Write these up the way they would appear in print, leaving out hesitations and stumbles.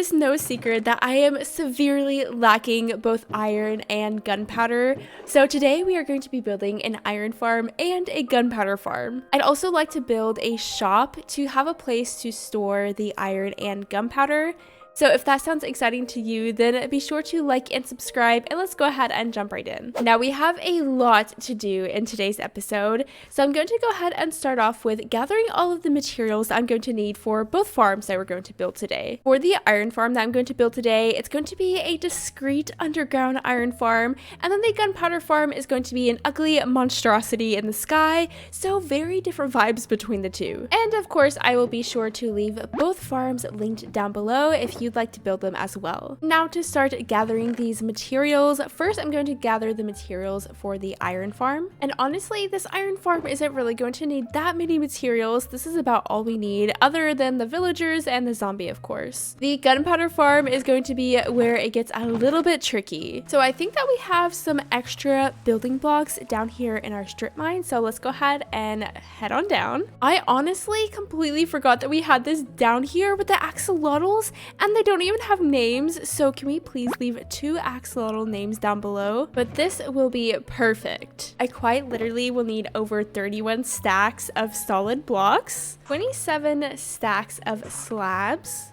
is no secret that I am severely lacking both iron and gunpowder, so today we are going to be building an iron farm and a gunpowder farm. I'd also like to build a shop to have a place to store the iron and gunpowder. So if that sounds exciting to you, then be sure to like and subscribe, and let's go ahead and jump right in. Now we have a lot to do in today's episode, so I'm going to go ahead and start off with gathering all of the materials that I'm going to need for both farms that we're going to build today. For the iron farm that I'm going to build today, it's going to be a discreet underground iron farm, and then the gunpowder farm is going to be an ugly monstrosity in the sky, so very different vibes between the two. And of course, I will be sure to leave both farms linked down below if you'd like to build them as well. Now to start gathering these materials, first I'm going to gather the materials for the iron farm. And honestly, this iron farm isn't really going to need that many materials. This is about all we need, other than the villagers and the zombie, of course. The gunpowder farm is going to be where it gets a little bit tricky. So I think that we have some extra building blocks down here in our strip mine, so let's go ahead and head on down. I honestly completely forgot that we had this down here with the axolotls, and they don't even have names, so can we please leave 2 axolotl names down below? But this will be perfect. I quite literally will need over 31 stacks of solid blocks, 27 stacks of slabs,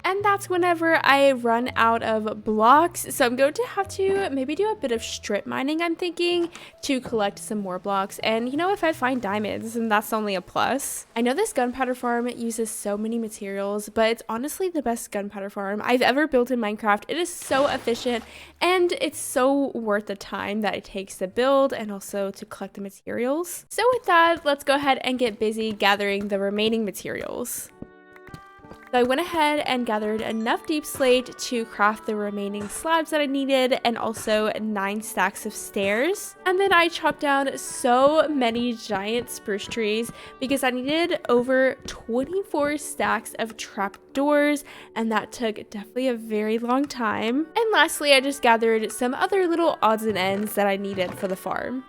and that's whenever I run out of blocks. So I'm going to have to maybe do a bit of strip mining, I'm thinking, to collect some more blocks. And you know, if I find diamonds, then that's only a plus. I know this gunpowder farm uses so many materials, but it's honestly the best gunpowder farm I've ever built in Minecraft. It is so efficient, and it's so worth the time that it takes to build and also to collect the materials. So with that, let's go ahead and get busy gathering the remaining materials. So I went ahead and gathered enough deep slate to craft the remaining slabs that I needed, and also 9 stacks of stairs. And then I chopped down so many giant spruce trees because I needed over 24 stacks of trapdoors, and that took definitely a very long time. And lastly, I just gathered some other little odds and ends that I needed for the farm.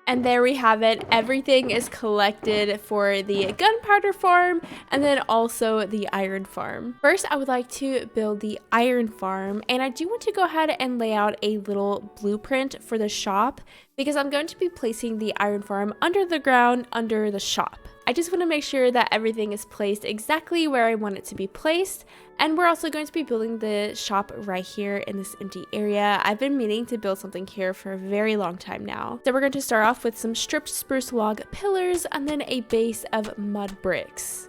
And there we have it. Everything is collected for the gunpowder farm and then also the iron farm. First, I would like to build the iron farm, and I do want to go ahead and lay out a little blueprint for the shop because I'm going to be placing the iron farm under the ground under the shop. I just want to make sure that everything is placed exactly where I want it to be placed. And we're also going to be building the shop right here in this empty area. I've been meaning to build something here for a very long time now. So we're going to start off with some stripped spruce log pillars and then a base of mud bricks.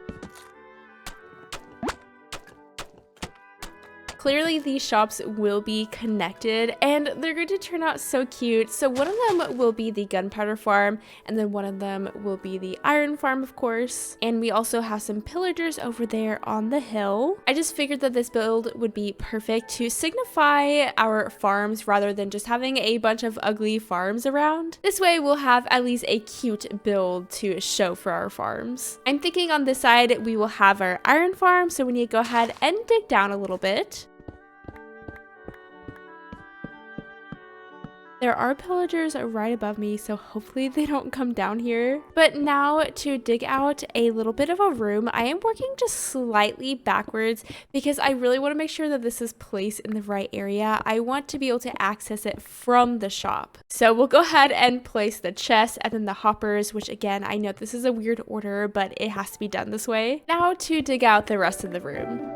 Clearly these shops will be connected and they're going to turn out so cute. So one of them will be the gunpowder farm, and then one of them will be the iron farm, of course. And we also have some pillagers over there on the hill. I just figured that this build would be perfect to signify our farms rather than just having a bunch of ugly farms around. This way we'll have at least a cute build to show for our farms. I'm thinking on this side we will have our iron farm, so we need to go ahead and dig down a little bit. There are pillagers right above me, so hopefully they don't come down here. But now to dig out a little bit of a room, I am working just slightly backwards because I really want to make sure that this is placed in the right area. I want to be able to access it from the shop. So we'll go ahead and place the chest and then the hoppers, which again, I know this is a weird order, but it has to be done this way. Now to dig out the rest of the room.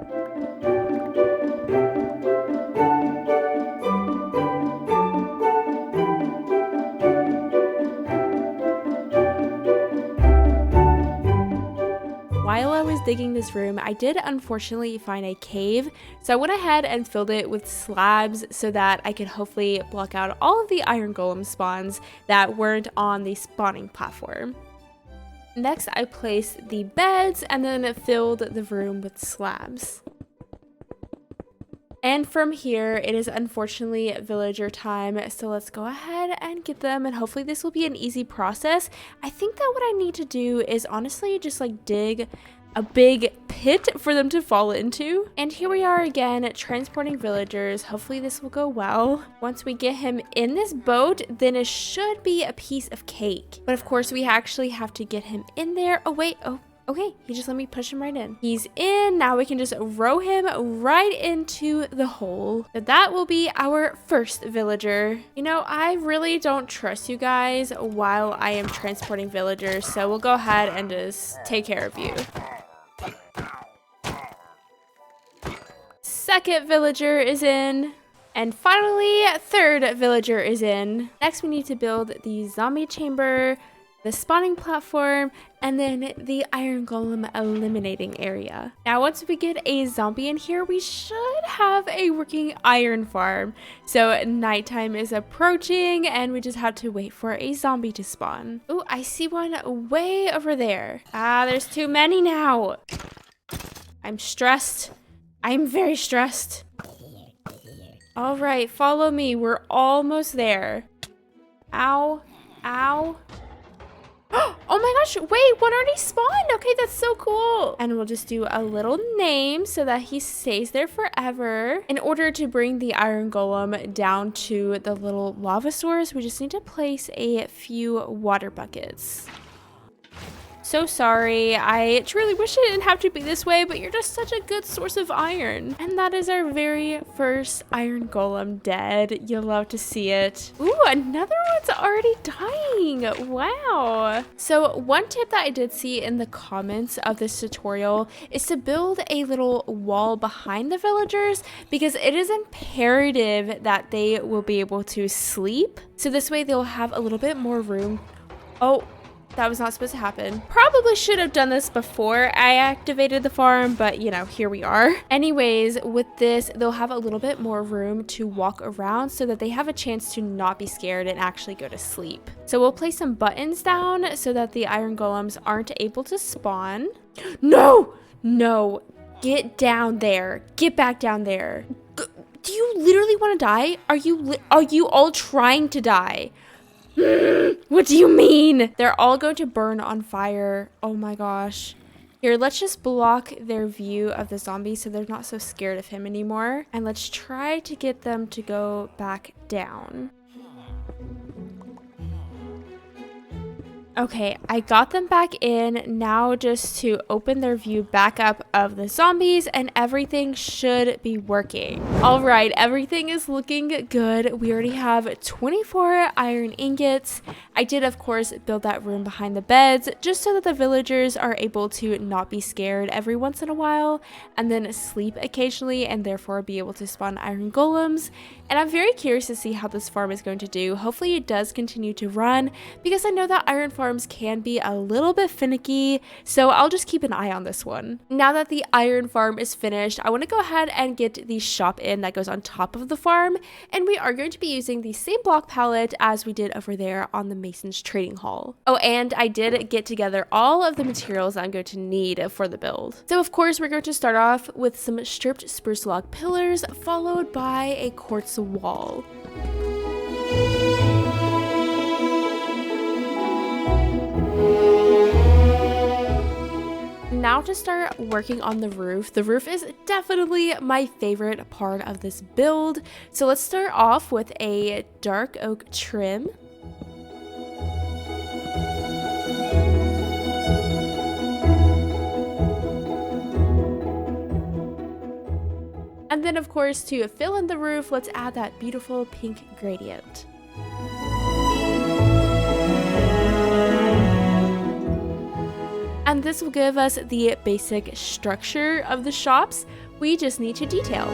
While I was digging this room, I did unfortunately find a cave, so I went ahead and filled it with slabs so that I could hopefully block out all of the iron golem spawns that weren't on the spawning platform. Next, I placed the beds and then filled the room with slabs. And from here, it is unfortunately villager time, so let's go ahead and get them, and hopefully this will be an easy process. I think that what I need to do is honestly just like dig a big pit for them to fall into. And here we are again, transporting villagers. Hopefully this will go well. Once we get him in this boat, then it should be a piece of cake. But of course we actually have to get him in there. Oh wait, oh, Okay, he just let me push him right in. He's in. Now we can just row him right into the hole. That will be our first villager. You know, I really don't trust you guys while I am transporting villagers, so we'll go ahead and just take care of you. Second villager is in. And finally, third villager is in. Next, we need to build the zombie chamber, the spawning platform, and then the iron golem eliminating area. Now, once we get a zombie in here, we should have a working iron farm. So nighttime is approaching and we just have to wait for a zombie to spawn. Oh, I see one way over there. Ah, there's too many now. I'm stressed. I'm very stressed. All right, follow me. We're almost there. Ow, ow. Oh my gosh, wait, one already spawned. Okay, that's so cool. And we'll just do a little name so that he stays there forever. In order to bring the iron golem down to the little lava source, we just need to place a few water buckets. So sorry, I truly wish it didn't have to be this way, but you're just such a good source of iron. And that is our very first iron golem dead. You'll love to see it. Ooh, another one's already dying. Wow. So one tip that I did see in the comments of this tutorial is to build a little wall behind the villagers because it is imperative that they will be able to sleep. So this way they'll have a little bit more room. Oh. That was not supposed to happen. Probably should have done this before I activated the farm, but you know, here we are. Anyways, with this, they'll have a little bit more room to walk around so that they have a chance to not be scared and actually go to sleep. So we'll place some buttons down so that the iron golems aren't able to spawn. No, no, get down there. Get back down there. Do you literally want to die? Are you all trying to die? What do you mean? They're all going to burn on fire. Oh my gosh. Here, let's just block their view of the zombie so they're not so scared of him anymore. And let's try to get them to go back down. Okay, I got them back in. Now just to open their view back up of the zombies and everything should be working. All right, everything is looking good. We already have 24 iron ingots. I did, of course, build that room behind the beds just so that the villagers are able to not be scared every once in a while and then sleep occasionally and therefore be able to spawn iron golems. And I'm very curious to see how this farm is going to do. Hopefully it does continue to run because I know that iron farms can be a little bit finicky, so I'll just keep an eye on this one. Now that the iron farm is finished, I want to go ahead and get the shop in that goes on top of the farm, and we are going to be using the same block palette as we did over there on the Mason's Trading Hall. Oh, and I did get together all of the materials I'm going to need for the build. So of course we're going to start off with some stripped spruce log pillars, followed by a quartz wall. Now to start working on the roof. The roof is definitely my favorite part of this build. So let's start off with a dark oak trim. And then of course, to fill in the roof, let's add that beautiful pink gradient. And this will give us the basic structure of the shops. We just need to detail.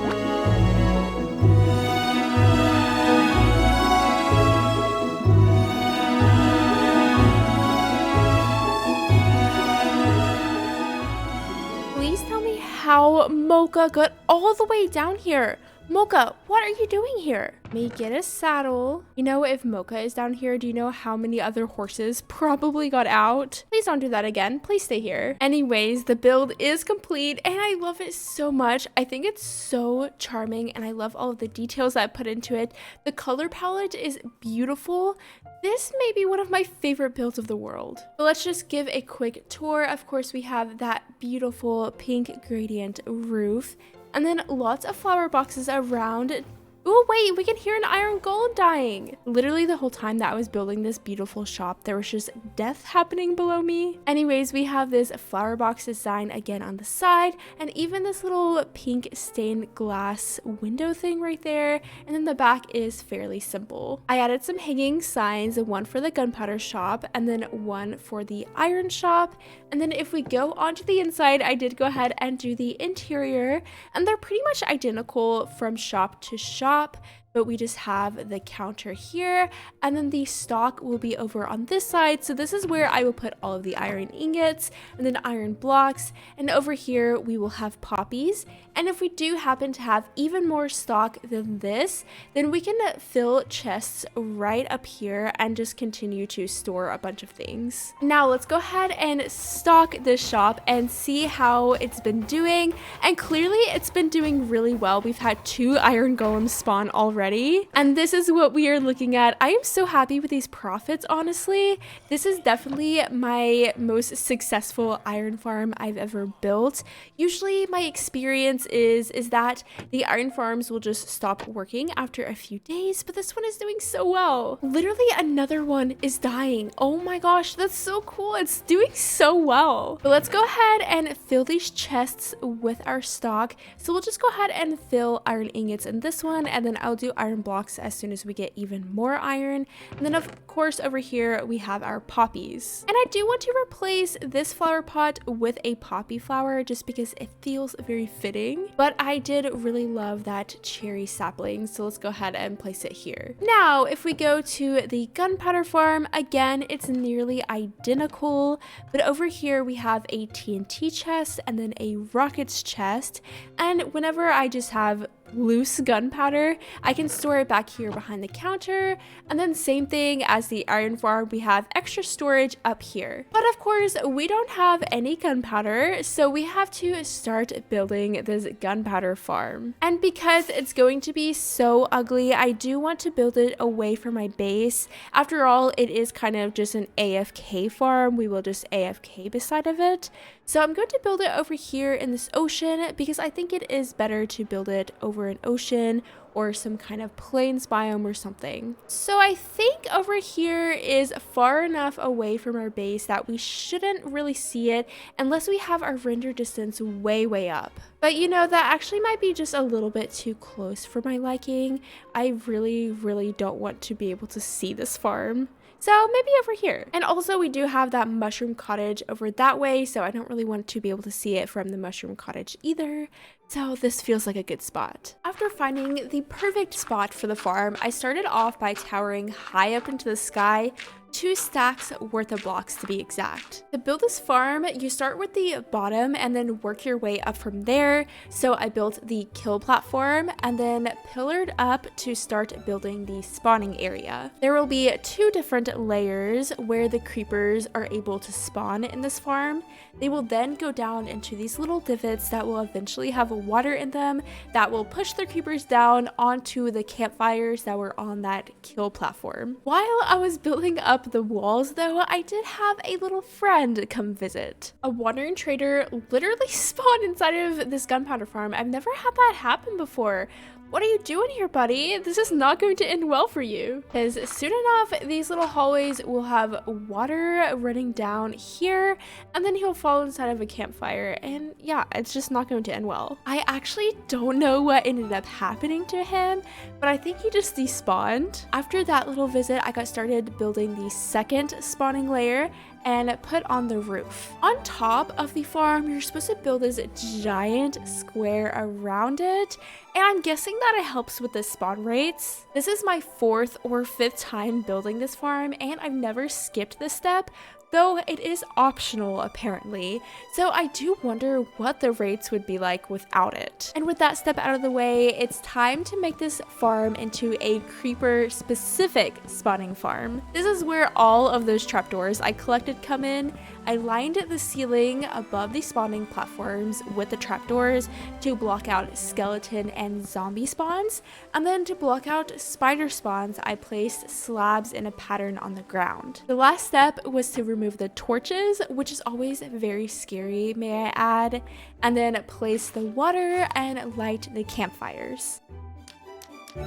Please tell me how Mocha got all the way down here. Mocha, what are you doing here? May get a saddle. You know, if Mocha is down here, do you know how many other horses probably got out? Please don't do that again. Please stay here. Anyways, the build is complete and I love it so much. I think it's so charming and I love all of the details that I put into it. The color palette is beautiful. This may be one of my favorite builds of the world. But let's just give a quick tour. Of course, we have that beautiful pink gradient roof. And then lots of flower boxes around Oh, wait, we can hear an iron golem dying. Literally the whole time that I was building this beautiful shop, there was just death happening below me. Anyways, we have this flower box design again on the side, and even this little pink stained glass window thing right there. And then the back is fairly simple. I added some hanging signs, one for the gunpowder shop and then one for the iron shop. And then if we go onto the inside, I did go ahead and do the interior, and they're pretty much identical from shop to shop, but we just have the counter here, and then the stock will be over on this side. So this is where I will put all of the iron ingots and then iron blocks, and over here we will have poppies. And if we do happen to have even more stock than this, then we can fill chests right up here and just continue to store a bunch of things. Now let's go ahead and stock this shop and see how it's been doing. And clearly it's been doing really well. We've had 2 iron golems spawn already, and this is what we are looking at. I am so happy with these profits, honestly. This is definitely my most successful iron farm I've ever built. Usually my experience is that the iron farms will just stop working after a few days, but this one is doing so well. Literally another one is dying. Oh my gosh, that's so cool. It's doing so well. But let's go ahead and fill these chests with our stock. So we'll just go ahead and fill iron ingots in this one, and then I'll do iron blocks as soon as we get even more iron. And then of course over here we have our poppies. And I do want to replace this flower pot with a poppy flower just because it feels very fitting. But I did really love that cherry sapling, so let's go ahead and place it here. Now, if we go to the gunpowder farm, again, it's nearly identical, but over here we have a TNT chest and then a rockets chest. And whenever I just have loose gunpowder, I can store it back here behind the counter. And then same thing as the iron farm, we have extra storage up here. But of course we don't have any gunpowder, so we have to start building this gunpowder farm. And because it's going to be so ugly, I do want to build it away from my base. After all, it is kind of just an AFK farm. We will just AFK beside of it. So I'm going to build it over here in this ocean because I think it is better to build it over an ocean or some kind of plains biome or something. So I think over here is far enough away from our base that we shouldn't really see it unless we have our render distance way up. But you know, that actually might be just a little bit too close for my liking. I really don't want to be able to see this farm. So maybe over here. And also we do have that mushroom cottage over that way, so I don't really want to be able to see it from the mushroom cottage either. So this feels like a good spot. After finding the perfect spot for the farm, I started off by towering high up into the sky, 2 stacks worth of blocks to be exact. To build this farm, you start with the bottom and then work your way up from there. So I built the kill platform and then pillared up to start building the spawning area. There will be 2 different layers where the creepers are able to spawn in this farm. They will then go down into these little divots that will eventually have water in them that will push the creepers down onto the campfires that were on that kill platform. While I was building up the walls though, I did have a little friend come visit. A wandering trader literally spawned inside of this gunpowder farm. I've never had that happen before. What are you doing here, buddy? This is not going to end well for you. Because soon enough, these little hallways will have water running down here, and then he'll fall inside of a campfire, and yeah, it's just not going to end well. I actually don't know what ended up happening to him, but I think he just despawned. After that little visit, I got started building the second spawning layer and put on the roof. On top of the farm, you're supposed to build this giant square around it, and I'm guessing that it helps with the spawn rates. This is my 4th or 5th time building this farm, and I've never skipped this step, though it is optional apparently. So I do wonder what the rates would be like without it. And with that step out of the way, it's time to make this farm into a creeper specific spawning farm. This is where all of those trapdoors I collected come in. I lined the ceiling above the spawning platforms with the trapdoors to block out skeleton and zombie spawns, and then to block out spider spawns, I placed slabs in a pattern on the ground. The last step was to remove the torches, which is always very scary, may I add, and then place the water and light the campfires. And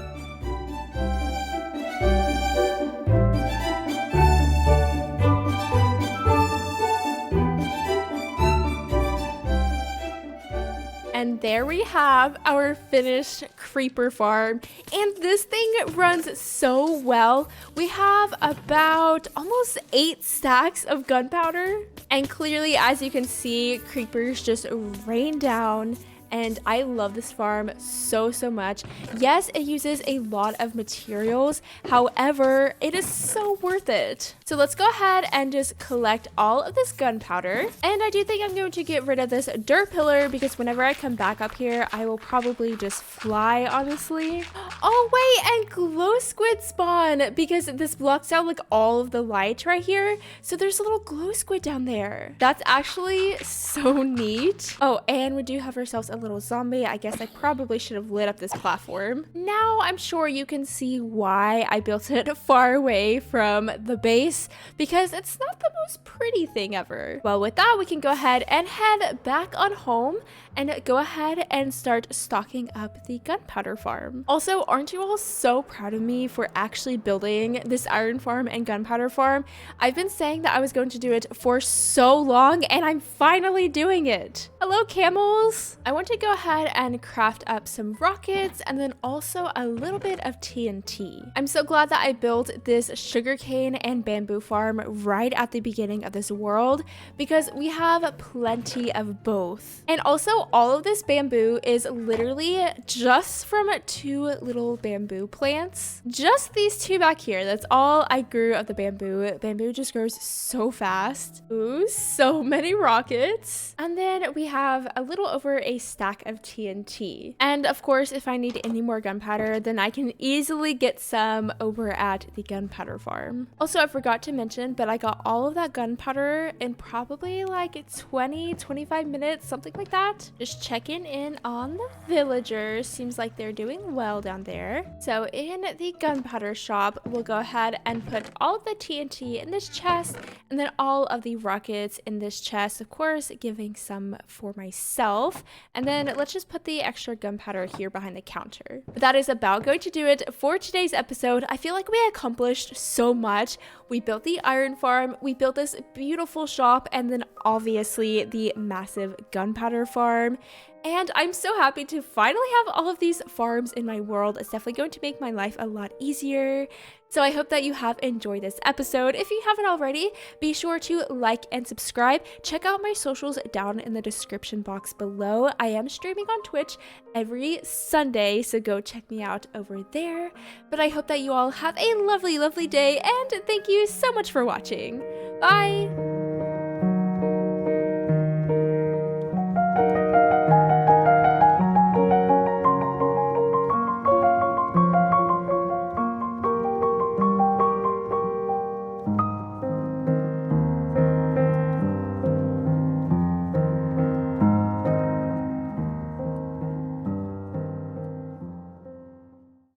there we have our finished creeper farm. And this thing runs so well. We have about almost 8 stacks of gunpowder. And clearly, as you can see, creepers just rain down. And I love this farm so much. Yes, it uses a lot of materials. However, it is so worth it. So let's go ahead and just collect all of this gunpowder. And I do think I'm going to get rid of this dirt pillar because whenever I come back up here, I will probably just fly, honestly. Oh, wait, and glow squid spawn because this blocks out like all of the light right here. So there's a little glow squid down there. That's actually so neat. Oh, and we do have ourselves a little zombie. I guess I probably should have lit up this platform. Now I'm sure you can see why I built it far away from the base because it's not the most pretty thing ever. Well, with that, we can go ahead and head back on home and go ahead and start stocking up the gunpowder farm. Also, aren't you all so proud of me for actually building this iron farm and gunpowder farm? I've been saying that I was going to do it for so long and I'm finally doing it. Hello, camels. I want to go ahead and craft up some rockets and then also a little bit of TNT. I'm so glad that I built this sugarcane and bamboo farm right at the beginning of this world because we have plenty of both. And also all of this bamboo is literally just from 2 little bamboo plants. Just these 2 back here. That's all I grew of the bamboo. Bamboo just grows so fast. Ooh, so many rockets. And then we have a little over a stack of TNT. And of course, if I need any more gunpowder, then I can easily get some over at the gunpowder farm. Also, I forgot to mention, but I got all of that gunpowder in probably like 20-25 minutes, something like that. Just checking in on the villagers. Seems like they're doing well down there. So in the gunpowder shop, we'll go ahead and put all of the TNT in this chest and then all of the rockets in this chest, of course, giving some for myself. And then let's just put the extra gunpowder here behind the counter. But that is about going to do it for today's episode. I feel like we accomplished so much. We built the iron farm, we built this beautiful shop, and then obviously the massive gunpowder farm. And I'm so happy to finally have all of these farms in my world. It's definitely going to make my life a lot easier. So I hope that you have enjoyed this episode. If you haven't already, be sure to like and subscribe. Check out my socials down in the description box below. I am streaming on Twitch every Sunday, so go check me out over there. But I hope that you all have a lovely day, and thank you so much for watching. Bye!